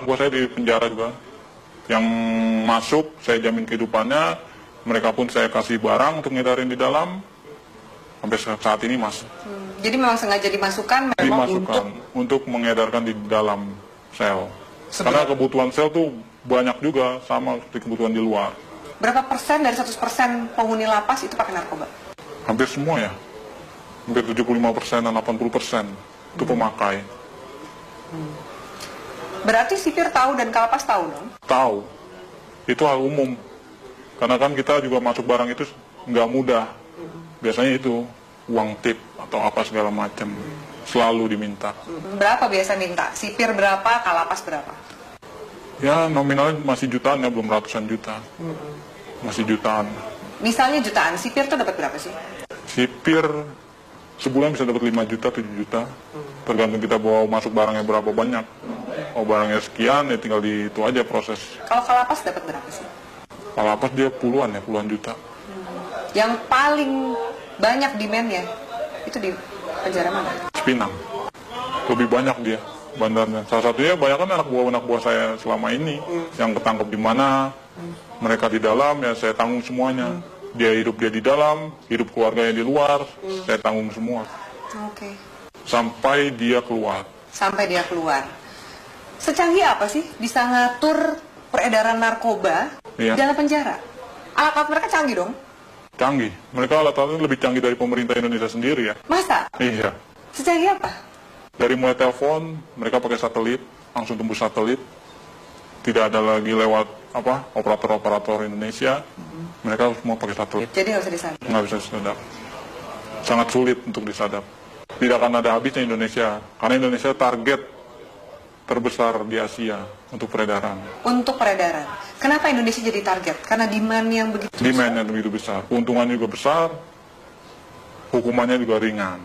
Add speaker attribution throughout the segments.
Speaker 1: Buat saya di penjara juga. Yang masuk, saya jamin kehidupannya. Mereka pun saya kasih barang untuk ngedarin di dalam. Sampai saat ini masuk.
Speaker 2: Jadi memang sengaja dimasukkan memang
Speaker 1: Dimasukkan untuk mengedarkan di dalam sel. Karena kebutuhan sel tuh banyak juga, sama seperti kebutuhan di luar.
Speaker 2: Berapa persen dari 100% penghuni lapas itu pakai narkoba?
Speaker 1: Hampir semua ya. Hampir 75% dan 80% itu pemakai.
Speaker 2: Berarti sipir tahu dan kalapas tahu dong?
Speaker 1: Tahu. Itu hal umum. Karena kan kita juga masuk barang itu nggak mudah. Biasanya itu uang tip atau apa segala macam. Selalu diminta.
Speaker 2: Berapa biasa minta? Sipir berapa, kalapas berapa?
Speaker 1: Ya nominalnya masih jutaan ya, belum ratusan juta. Masih jutaan.
Speaker 2: Misalnya jutaan, sipir tuh dapat berapa sih?
Speaker 1: Sipir sebulan bisa dapat 5 juta, 7 juta. Tergantung kita bawa masuk barangnya berapa banyak. Kalau barangnya sekian, ya tinggal di itu aja proses.
Speaker 2: Kalau kalapas dapat berapa sih?
Speaker 1: Kalapas dia puluhan juta.
Speaker 2: Yang paling banyak demand-nya itu di penjara mana?
Speaker 1: Cipinang. Lebih banyak dia bandarnya. Salah satunya banyak kan anak buah saya selama ini. Yang ketangkep di mana, mereka di dalam, ya saya tanggung semuanya. Dia di dalam, hidup keluarganya di luar, saya tanggung semua.
Speaker 2: Oke.
Speaker 1: Sampai dia keluar.
Speaker 2: Sampai dia keluar. Secanggih apa sih bisa ngatur peredaran narkoba di dalam penjara? Alat-alat mereka canggih dong?
Speaker 1: Canggih. Mereka alat-alatnya lebih canggih dari pemerintah Indonesia sendiri ya.
Speaker 2: Masa?
Speaker 1: Iya.
Speaker 2: Secanggih apa?
Speaker 1: Dari mulai telepon, mereka pakai satelit, langsung tembus satelit. Tidak ada lagi lewat operator-operator Indonesia. Mereka semua pakai satelit.
Speaker 2: Jadi nggak bisa disadap?
Speaker 1: Nggak bisa disadap. Sangat sulit untuk disadap. Tidak akan ada habisnya Indonesia. Karena Indonesia target terbesar di Asia untuk peredaran.
Speaker 2: Untuk peredaran. Kenapa Indonesia jadi target? Karena demand yang begitu besar.
Speaker 1: Demand yang begitu besar. Keuntungannya juga besar. Hukumannya juga ringan.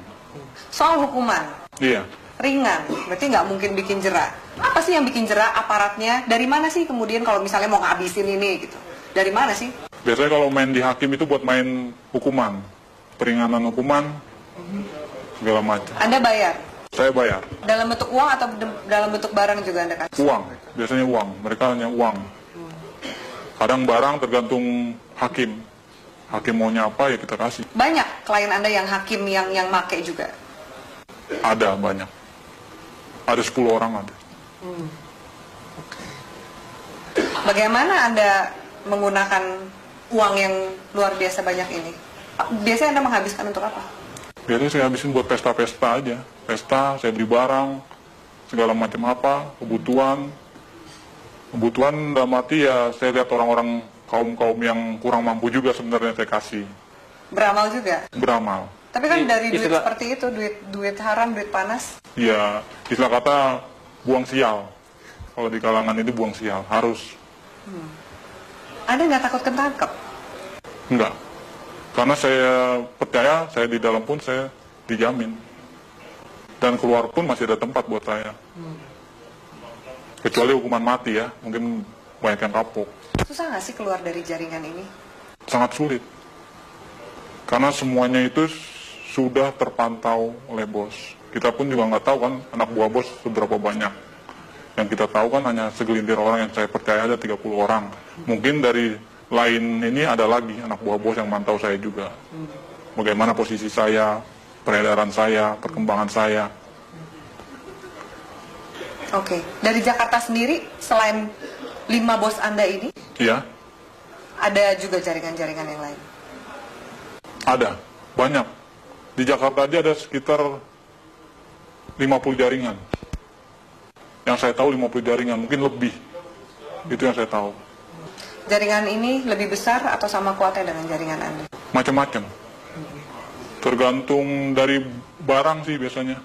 Speaker 2: Soal hukuman.
Speaker 1: Iya.
Speaker 2: Ringan. Berarti nggak mungkin bikin jerak. Apa sih yang bikin jerak aparatnya? Dari mana sih kemudian kalau misalnya mau ngabisin ini gitu? Dari mana sih?
Speaker 1: Biasanya kalau main di hakim itu buat main hukuman. Peringanan hukuman. Segala macam.
Speaker 2: Anda bayar?
Speaker 1: Saya bayar.
Speaker 2: Dalam bentuk uang atau dalam bentuk barang juga Anda kasih?
Speaker 1: Uang, biasanya uang. Mereka hanya uang. Kadang barang tergantung hakim. Hakim maunya apa ya kita kasih.
Speaker 2: Banyak klien Anda yang hakim yang make juga?
Speaker 1: Ada banyak. Ada 10 orang ada.
Speaker 2: Bagaimana Anda menggunakan uang yang luar biasa banyak ini? Biasanya Anda menghabiskan untuk apa?
Speaker 1: Biasanya saya habisin buat pesta-pesta aja. Pesta, saya beli barang, segala macam apa, kebutuhan. Kebutuhan dalam arti ya saya lihat orang-orang kaum-kaum yang kurang mampu juga sebenarnya saya kasih.
Speaker 2: Beramal juga?
Speaker 1: Beramal.
Speaker 2: Tapi kan dari duit seperti itu, duit haram, duit panas.
Speaker 1: Ya, istilah kata buang sial. Kalau di kalangan ini buang sial, harus.
Speaker 2: Anda nggak takut ketangkep?
Speaker 1: Enggak. Karena saya percaya, saya di dalam pun saya dijamin. Dan keluar pun masih ada tempat buat saya. Kecuali hukuman mati ya, mungkin banyak yang kapok.
Speaker 2: Susah nggak sih keluar dari jaringan ini?
Speaker 1: Sangat sulit. Karena semuanya itu sudah terpantau oleh bos. Kita pun juga nggak tahu kan anak buah bos seberapa banyak. Yang kita tahu kan hanya segelintir orang yang saya percaya ada 30 orang. Mungkin dari lain ini ada lagi anak buah bos yang mantau saya juga. Bagaimana posisi saya, peredaran saya, perkembangan saya.
Speaker 2: Oke. Dari Jakarta sendiri, selain 5 bos Anda ini,
Speaker 1: Iya,
Speaker 2: ada juga jaringan-jaringan yang lain?
Speaker 1: ada. Banyak. Di Jakarta aja ada sekitar 50 jaringan. Yang saya tahu 50 jaringan, mungkin lebih. Itu yang saya tahu.
Speaker 2: Jaringan ini lebih besar atau sama kuatnya dengan jaringan Anda?
Speaker 1: Macam-macam. Tergantung dari barang sih biasanya.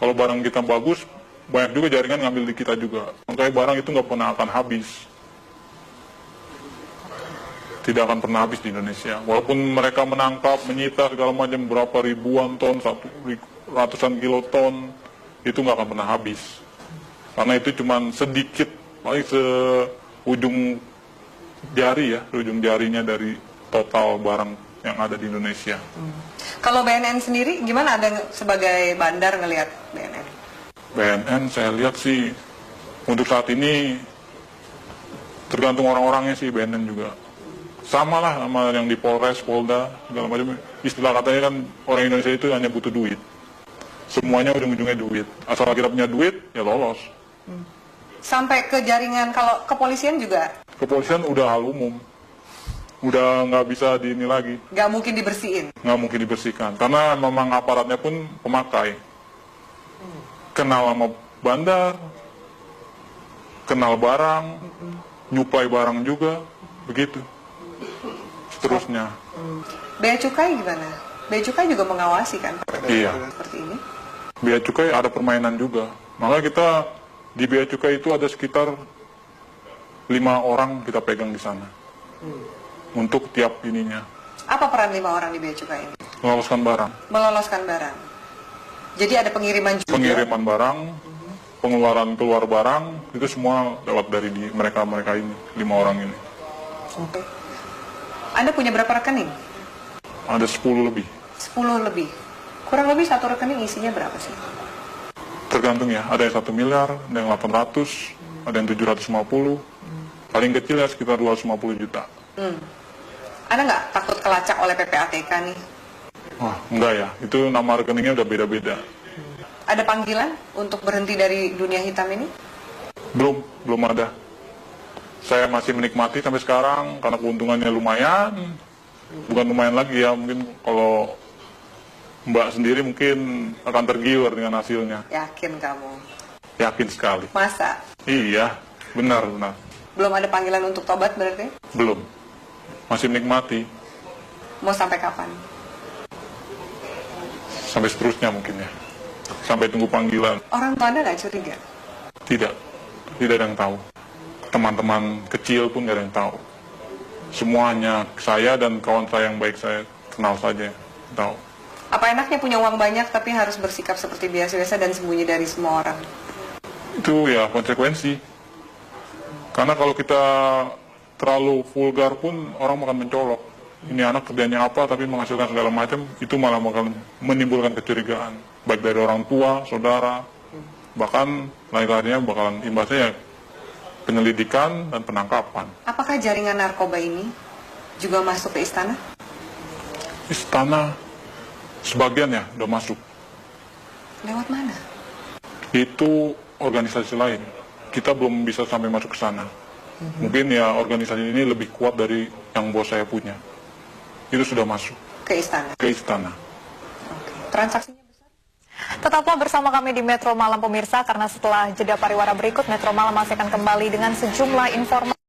Speaker 1: Kalau barang kita bagus, banyak juga jaringan ngambil di kita juga. Makanya barang itu nggak pernah akan habis. Tidak akan pernah habis di Indonesia. Walaupun mereka menangkap, menyita segala macam berapa ribuan ton, ratusan kiloton, itu nggak akan pernah habis. Karena itu cuma sedikit, paling seujung jari ya, ujung jarinya dari total barang yang ada di Indonesia.
Speaker 2: Kalau BNN sendiri, gimana Anda sebagai bandar ngelihat BNN?
Speaker 1: BNN saya lihat sih Untuk saat ini tergantung orang-orangnya sih, BNN juga. Sama lah sama yang di Polres, Polda, segala macam. Istilah katanya kan orang Indonesia itu hanya butuh duit. Semuanya ujung-ujungnya duit. Asal kita punya duit, ya lolos.
Speaker 2: Sampai ke jaringan, kalau kepolisian juga?
Speaker 1: Kepolisian udah hal umum. Udah nggak bisa ini lagi.
Speaker 2: Nggak mungkin dibersihin?
Speaker 1: Nggak mungkin dibersihkan. Karena memang aparatnya pun pemakai. Kenal sama bandar, kenal barang, nyuplai barang juga, begitu. Seterusnya.
Speaker 2: Bea Cukai gimana? Bea Cukai juga mengawasi kan?
Speaker 1: Iya.
Speaker 2: Seperti ini?
Speaker 1: Bea Cukai ada permainan juga. Maka kita di Bea Cukai itu ada sekitar 5 orang kita pegang di sana. Untuk tiap ininya.
Speaker 2: Apa peran 5 orang di Bea Cukai ini?
Speaker 1: Meloloskan barang.
Speaker 2: Meloloskan barang. Jadi ada pengiriman juga?
Speaker 1: Pengiriman barang, pengeluaran keluar barang, itu semua lewat dari mereka ini, 5 orang ini.
Speaker 2: Oke. Anda punya berapa rekening?
Speaker 1: Ada 10 lebih.
Speaker 2: 10 lebih. Kurang lebih satu rekening isinya berapa sih?
Speaker 1: Tergantung ya, ada yang 1 miliar, ada yang 800, ada yang 750. Paling kecil ya sekitar 250 juta.
Speaker 2: Anda nggak takut kelacak oleh PPATK nih?
Speaker 1: Wah, enggak ya, itu nama rekeningnya udah beda-beda.
Speaker 2: Ada panggilan untuk berhenti dari dunia hitam ini?
Speaker 1: Belum ada. Saya masih menikmati sampai sekarang karena keuntungannya lumayan. Bukan lumayan lagi ya, mungkin kalau Mbak sendiri mungkin akan tergiur dengan hasilnya.
Speaker 2: Yakin kamu?
Speaker 1: Yakin sekali.
Speaker 2: Masa?
Speaker 1: Iya, benar.
Speaker 2: Belum ada panggilan untuk tobat berarti?
Speaker 1: Belum. Masih menikmati.
Speaker 2: Mau sampai kapan?
Speaker 1: Sampai seterusnya mungkin ya. Sampai tunggu panggilan.
Speaker 2: Orang tua Anda nggak curiga?
Speaker 1: Tidak ada yang tahu. Teman-teman kecil pun nggak ada yang tahu. Semuanya saya dan kawan saya yang baik saya kenal saja tahu.
Speaker 2: Apa enaknya punya uang banyak tapi harus bersikap seperti biasa-biasa dan sembunyi dari semua orang?
Speaker 1: Itu ya konsekuensi. Karena kalau kita terlalu vulgar pun orang akan mencolok. Ini anak kerjanya apa tapi menghasilkan segala macam, itu malah bakal menimbulkan kecurigaan. Baik dari orang tua, saudara, bahkan lain-lainnya bakalan imbasnya ya penyelidikan dan penangkapan.
Speaker 2: Apakah jaringan narkoba ini juga masuk ke istana?
Speaker 1: Istana sebagian ya udah masuk.
Speaker 2: Lewat mana?
Speaker 1: Itu organisasi lain. Kita belum bisa sampai masuk ke sana. Mungkin ya organisasi ini lebih kuat dari yang bos saya punya. Itu sudah masuk.
Speaker 2: Ke istana?
Speaker 1: Ke istana.
Speaker 2: Oke. Transaksinya besar?
Speaker 3: Tetaplah bersama kami di Metro Malam pemirsa, karena setelah jeda pariwara berikut, Metro Malam masih akan kembali dengan sejumlah informasi.